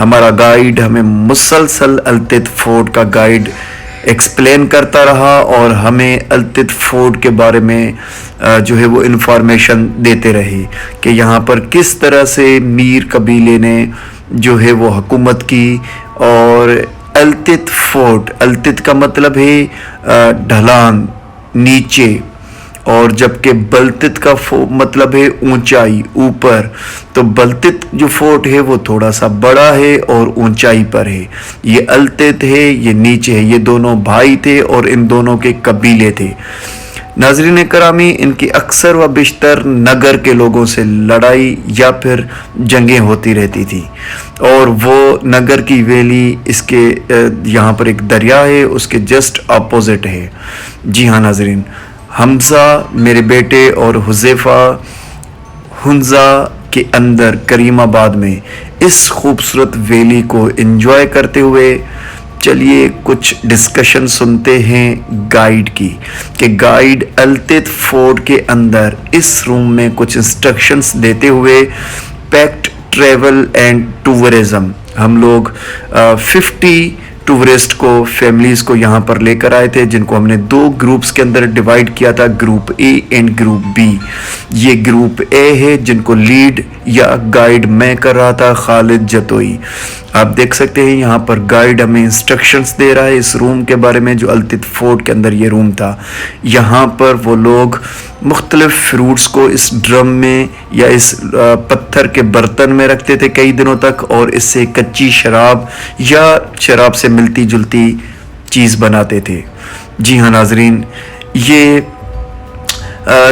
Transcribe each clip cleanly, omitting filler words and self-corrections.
ہمارا گائیڈ ہمیں مسلسل التت فورٹ کا گائیڈ ایکسپلین کرتا رہا اور ہمیں التت فورٹ کے بارے میں جو ہے وہ انفارمیشن دیتے رہے کہ یہاں پر کس طرح سے میر قبیلے نے جو ہے وہ حکومت کی. اور التت فورٹ، التت کا مطلب ہے ڈھلان، نیچے، اور جبکہ بلتت کا مطلب ہے اونچائی، اوپر. تو بلتت جو فورٹ ہے وہ تھوڑا سا بڑا ہے اور اونچائی پر ہے. یہ التت ہے، یہ نیچے ہے. یہ دونوں بھائی تھے اور ان دونوں کے قبیلے تھے. ناظرین کرامی، ان کی اکثر و بیشتر نگر کے لوگوں سے لڑائی یا پھر جنگیں ہوتی رہتی تھی. اور وہ نگر کی ویلی اس کے یہاں پر ایک دریا ہے، اس کے جسٹ اپوزٹ ہے. جی ہاں ناظرین، حمزہ میرے بیٹے اور حذیفہ ہنزا کے اندر کریم آباد میں اس خوبصورت ویلی کو انجوائے کرتے ہوئے چلیے کچھ ڈسکشن سنتے ہیں گائیڈ کی، کہ گائیڈ التت فورٹ کے اندر اس روم میں کچھ انسٹرکشنز دیتے ہوئے پیکٹ ٹریول اینڈ ٹورزم. ہم لوگ 50 ٹورسٹ کو، فیملیز کو یہاں پر لے کر آئے تھے، جن کو ہم نے 2 گروپس کے اندر ڈیوائیڈ کیا تھا، group a and group B. یہ گروپ اے ہے جن کو لیڈ یا گائیڈ میں کر رہا تھا، خالد جتوئی. آپ دیکھ سکتے ہیں یہاں پر گائیڈ ہمیں انسٹرکشنز دے رہا ہے اس روم کے بارے میں جو التت فورٹ کے اندر یہ روم تھا. یہاں پر وہ لوگ مختلف فروٹس کو اس ڈرم میں یا اس پتھر کے برتن میں رکھتے تھے کئی دنوں تک، اور اس سے کچی شراب یا شراب سے ملتی جلتی چیز بناتے تھے. جی ہاں ناظرین، یہ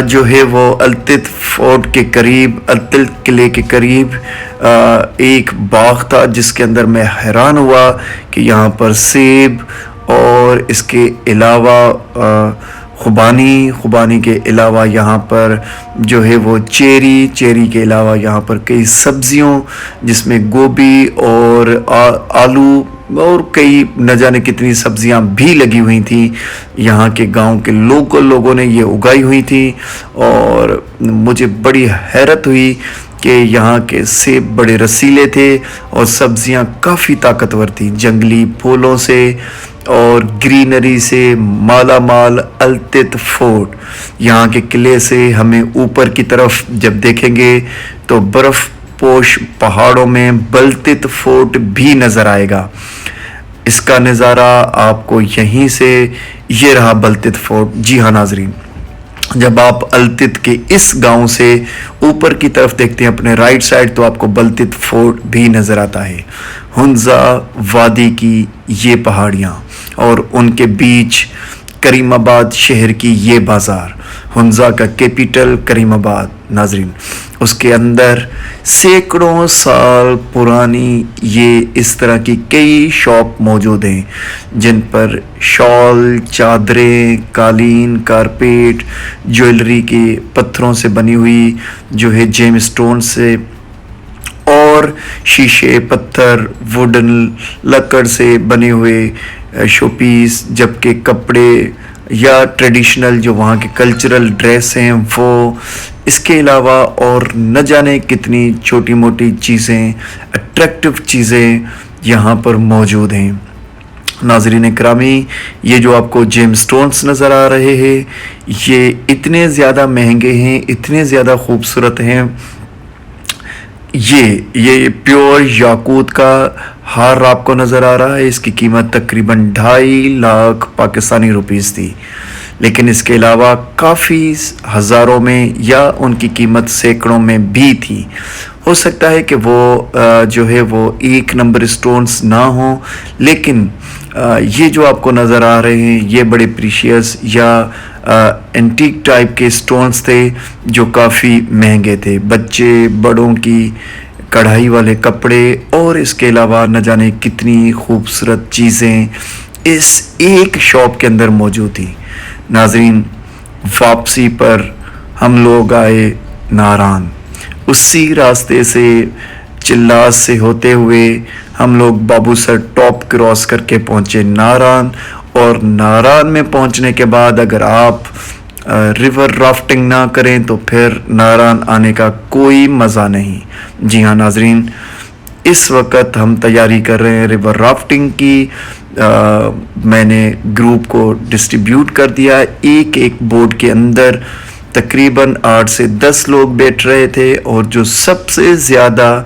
جو ہے وہ التت فورٹ کے قریب، التت قلعے کے قریب ایک باغ تھا جس کے اندر میں حیران ہوا کہ یہاں پر سیب اور اس کے علاوہ خوبانی کے علاوہ یہاں پر جو ہے وہ چیری کے علاوہ یہاں پر کئی سبزیوں جس میں گوبھی اور آلو اور کئی نہ جانے کتنی سبزیاں بھی لگی ہوئی تھیں. یہاں کے گاؤں کے لوگوں نے یہ اگائی ہوئی تھی، اور مجھے بڑی حیرت ہوئی کہ یہاں کے سیب بڑے رسیلے تھے اور سبزیاں کافی طاقتور تھیں. جنگلی پھولوں سے اور گرینری سے مالا مال التت فورٹ. یہاں کے قلعے سے ہمیں اوپر کی طرف جب دیکھیں گے تو برف پوش پہاڑوں میں بلتت فورٹ بھی نظر آئے گا. اس کا نظارہ آپ کو یہیں سے، یہ رہا بلتت فورٹ. جی ہاں ناظرین، جب آپ التت کے اس گاؤں سے اوپر کی طرف دیکھتے ہیں اپنے رائٹ سائڈ تو آپ کو بلتت فورٹ بھی نظر آتا ہے. ہنزا وادی کی یہ پہاڑیاں اور ان کے بیچ کریم آباد شہر کی یہ بازار، ہنزا کا کیپیٹل کریم آباد. ناظرین، اس کے اندر سینکڑوں سال پرانی یہ اس طرح کی کئی شاپ موجود ہیں جن پر شال، چادریں، قالین، کارپیٹ، جویلری کے پتھروں سے بنی ہوئی جو ہے جیم اسٹون سے، اور شیشے، پتھر، ووڈن، لکڑ سے بنے ہوئے شو پیس، جبکہ کپڑے یا ٹریڈیشنل جو وہاں کے کلچرل ڈریس ہیں وہ. اس کے علاوہ اور نہ جانے کتنی چھوٹی موٹی چیزیں، اٹریکٹیو چیزیں یہاں پر موجود ہیں. ناظرین کرامی، یہ جو آپ کو جیم سٹونز نظر آ رہے ہیں یہ اتنے زیادہ مہنگے ہیں، اتنے زیادہ خوبصورت ہیں. یہ پیور یاقوت کا ہار آپ کو نظر آ رہا ہے. اس کی قیمت تقریباً 2.5 لاکھ پاکستانی روپیز تھی، لیکن اس کے علاوہ کافی ہزاروں میں یا ان کی قیمت سینکڑوں میں بھی تھی. ہو سکتا ہے کہ وہ جو ہے وہ 1 نمبر سٹونز نہ ہوں، لیکن یہ جو آپ کو نظر آ رہے ہیں یہ بڑے پریشیس یا اینٹیک ٹائپ کے سٹونز تھے جو کافی مہنگے تھے. بچے بڑوں کی کڑھائی والے کپڑے اور اس کے علاوہ نہ جانے کتنی خوبصورت چیزیں اس ایک شاپ کے اندر موجود تھیں. ناظرین، واپسی پر ہم لوگ آئے ناران. اسی راستے سے چلاس سے ہوتے ہوئے ہم لوگ بابو سر ٹاپ کراس کر کے پہنچے ناران. اور ناران میں پہنچنے کے بعد اگر آپ ریور رافٹنگ نہ کریں تو پھر ناران آنے کا کوئی مزہ نہیں. جی ہاں ناظرین، اس وقت ہم تیاری کر رہے ہیں ریور رافٹنگ کی. میں نے گروپ کو ڈسٹریبیوٹ کر دیا. ایک ایک بوٹ کے اندر تقریباً 8 سے 10 لوگ بیٹھ رہے تھے, اور جو سب سے زیادہ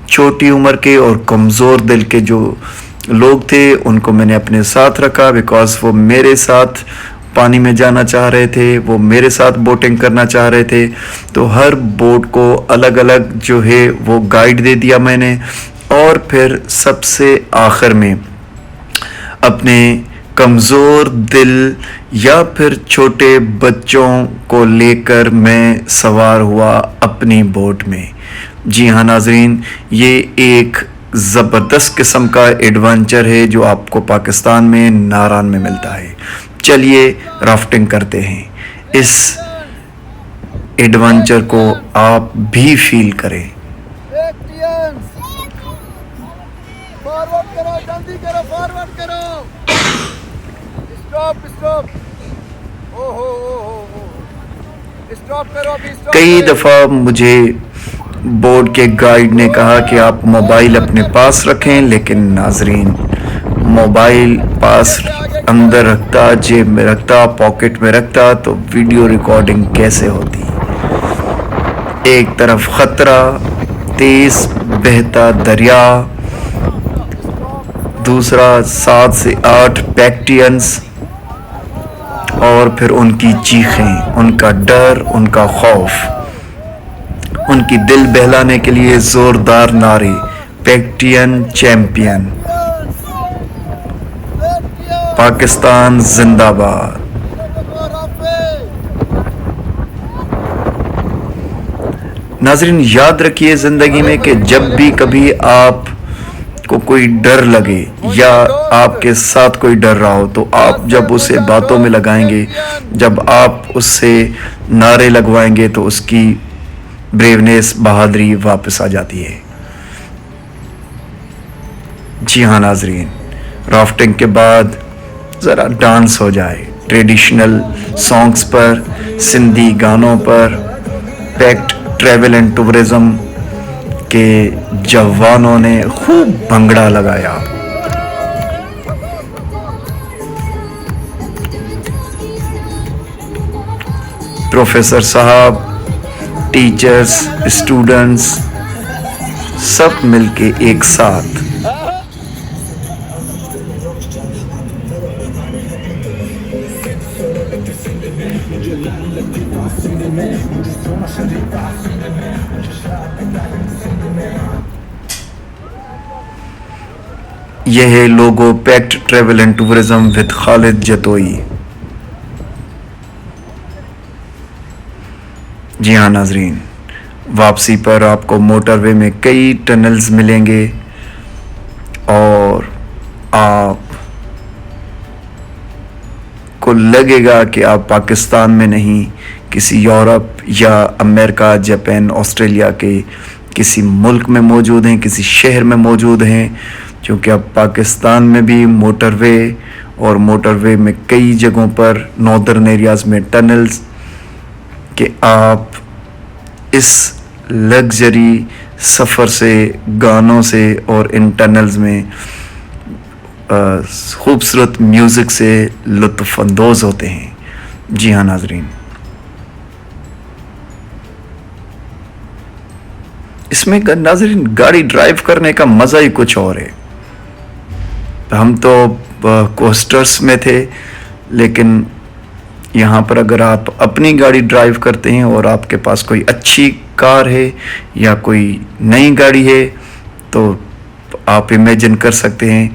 چھوٹی عمر کے اور کمزور دل کے جو لوگ تھے ان کو میں نے اپنے ساتھ رکھا, بیکاز وہ میرے ساتھ پانی میں جانا چاہ رہے تھے, وہ میرے ساتھ بوٹنگ کرنا چاہ رہے تھے. تو ہر بوٹ کو الگ الگ جو ہے وہ گائیڈ دے دیا میں نے. اور پھر سب سے آخر میں اپنے کمزور دل یا پھر چھوٹے بچوں کو لے کر میں سوار ہوا اپنی بوٹ میں. جی ہاں ناظرین, یہ ایک زبردست قسم کا ایڈونچر ہے جو آپ کو پاکستان میں ناران میں ملتا ہے. چلیے رافٹنگ کرتے ہیں. اس ایڈونچر کو آپ بھی فیل کریں. کئی دفعہ مجھے بورڈ کے گائیڈ نے کہا کہ آپ موبائل اپنے پاس رکھیں, لیکن ناظرین موبائل پاس اندر رکھتا, جیب میں رکھتا, پاکٹ میں رکھتا تو ویڈیو ریکارڈنگ کیسے ہوتی. ایک طرف خطرہ, تیز بہتا دریا, دوسرا 7 سے 8 پیکٹینس, اور پھر ان کی چیخیں, ان کا ڈر, ان کا خوف, ان کی دل بہلانے کے لیے زوردار نعرے, پیکٹین چیمپئن, پاکستان زندہ باد. ناظرین یاد رکھیے زندگی میں کہ جب بھی کبھی آپ کو کوئی ڈر لگے یا آپ کے ساتھ کوئی ڈر رہا ہو, تو آپ جب اسے باتوں میں لگائیں گے, جب آپ اس سے نعرے لگوائیں گے تو اس کی بریونیس, بہادری واپس آ جاتی ہے. جی ہاں ناظرین, رافٹنگ کے بعد ذرا ڈانس ہو جائے ٹریڈیشنل سانگز پر, سندھی گانوں پر. پیکٹ ٹریول اینڈ ٹورزم کے جوانوں نے خوب بھنگڑا لگایا. پروفیسر صاحب, ٹیچرز, اسٹوڈنٹس سب مل کے ایک ساتھ. یہ ہے لوگو پیکٹ travel and tourism with Khalid Jatoi. جی ہاں ناظرین, واپسی پر آپ کو موٹر وے میں کئی ٹنلز ملیں گے, اور آپ کو لگے گا کہ آپ پاکستان میں نہیں, کسی یورپ یا امریکہ, جاپان, آسٹریلیا کے کسی ملک میں موجود ہیں, کسی شہر میں موجود ہیں. کیونکہ اب پاکستان میں بھی موٹر وے, اور موٹر وے میں کئی جگہوں پر ناردرن ایریاز میں ٹنلز, کہ آپ اس لگژری سفر سے, گانوں سے اور ان ٹنلز میں خوبصورت میوزک سے لطف اندوز ہوتے ہیں. جی ہاں ناظرین, اس میں ناظرین گاڑی ڈرائیو کرنے کا مزہ ہی کچھ اور ہے. ہم تو کوسٹرس میں تھے, لیکن یہاں پر اگر آپ اپنی گاڑی ڈرائیو کرتے ہیں اور آپ کے پاس کوئی اچھی کار ہے یا کوئی نئی گاڑی ہے, تو آپ امیجن کر سکتے ہیں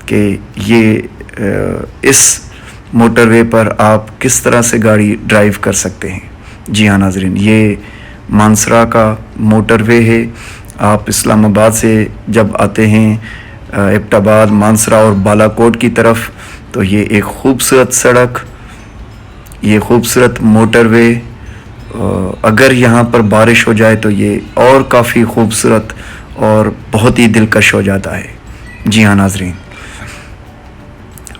کہ یہ اس موٹر وے پر آپ کس طرح سے گاڑی ڈرائیو کر سکتے ہیں. جی ہاں ناظرین, یہ مانسرا کا موٹر وے ہے. آپ اسلام آباد سے جب آتے ہیں ایبٹ آباد, مانسرا اور بالا کوٹ کی طرف, تو یہ ایک خوبصورت سڑک, یہ خوبصورت موٹر وے, اگر یہاں پر بارش ہو جائے تو یہ اور کافی خوبصورت اور بہت ہی دلکش ہو جاتا ہے. جی ہاں ناظرین,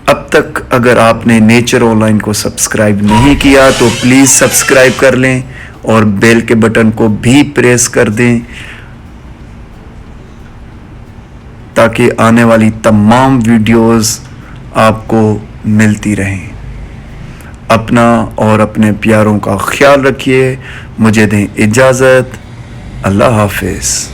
اب تک اگر آپ نے نیچر آن لائن کو سبسکرائب نہیں کیا تو پلیز سبسکرائب کر لیں, اور بیل کے بٹن کو بھی پریس کر دیں. تاکہ آنے والی تمام ویڈیوز آپ کو ملتی رہیں۔ اپنا اور اپنے پیاروں کا خیال رکھیے، مجھے دیں اجازت، اللہ حافظ۔